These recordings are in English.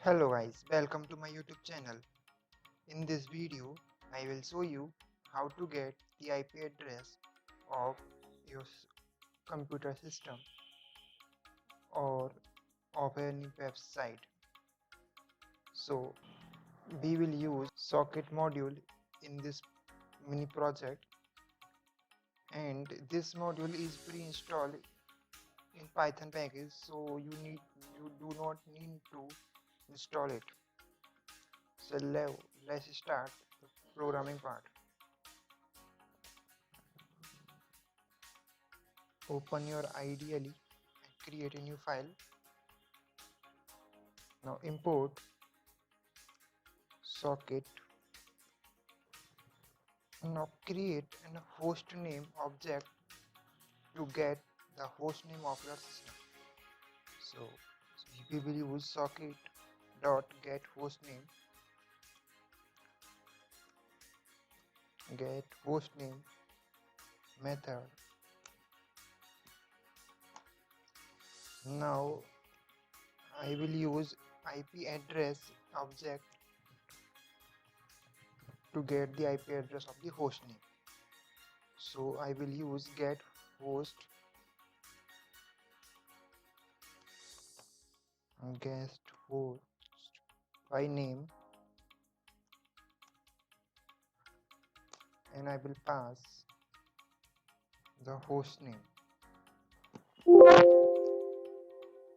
Hello guys, welcome to my YouTube channel. In this video, I will show you how to get the IP address of your computer system or of any website. So, we will use socket module in this mini project, and this module is pre-installed in Python package, so you do not need to install it. So let's start the programming part. Open your IDE and create a new file. Now import socket. Now create a host name object to get the host name of your system. So we will use socket dot get host name, get host name method. Now I will use IP address object to get the IP address of the host name. So I will use get host guest host by name, and I will pass the host name.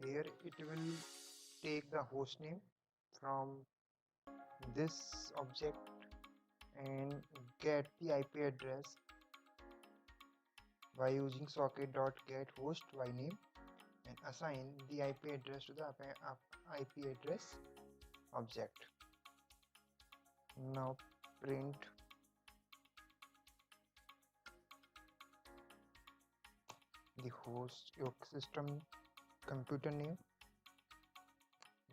Here it will take the host name from this object and get the IP address by using socket.getHost by name and assign the IP address to the IP address object. Now print the host, your system computer name,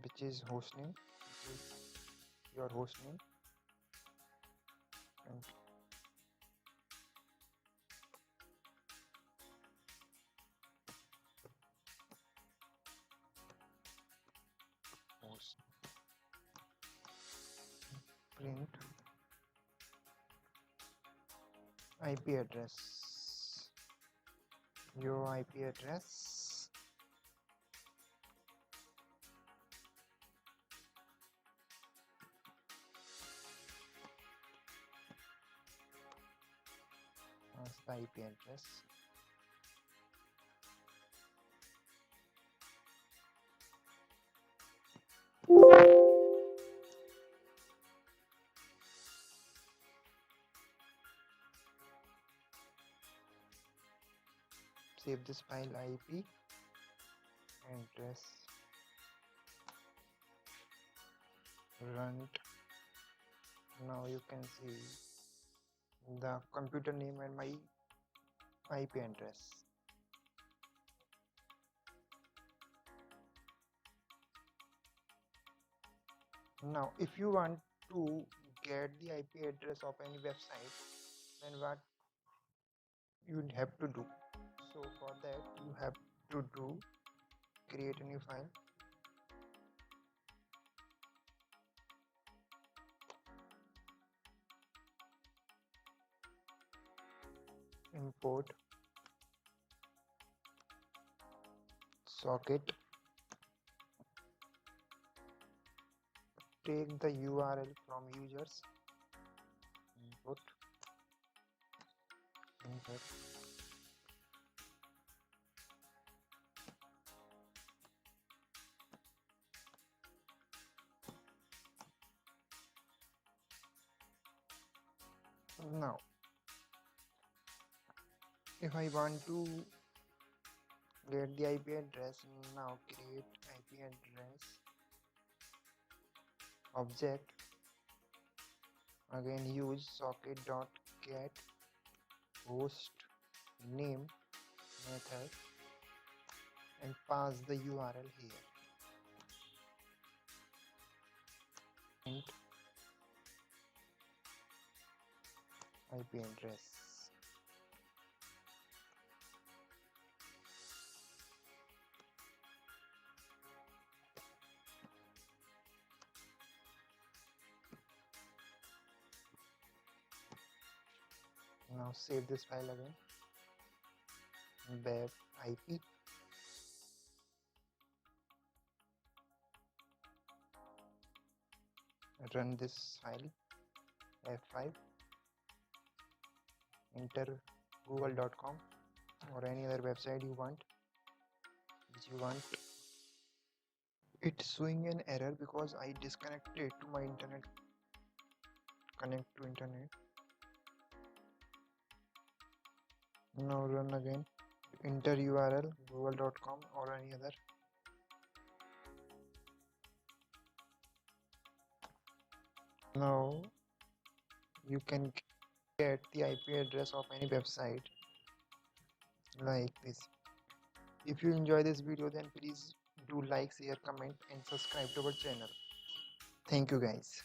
which is host name, which is your host name, and host. Print IP address, your IP address, that's the IP address. Save this file IP address, run it. Now you can see the computer name and my IP address. Now if you want to get the IP address of any website, then what you have to do? So for that you have to do create a new file, import socket, take the URL from users, input, insert, now if I want to get the IP address, now create IP address object, again use socket dot get host name method and pass the URL here, and IP address. Now save this file again. Web IP. Run this file. F5. Enter google.com or any other website you want, It's showing an error because I disconnected to my internet. Connect to internet. Now run again. Enter URL google.com or any other. Now you can get the IP address of any website like this. If you enjoy this video, then please do like, share, comment and subscribe to our channel. Thank you guys.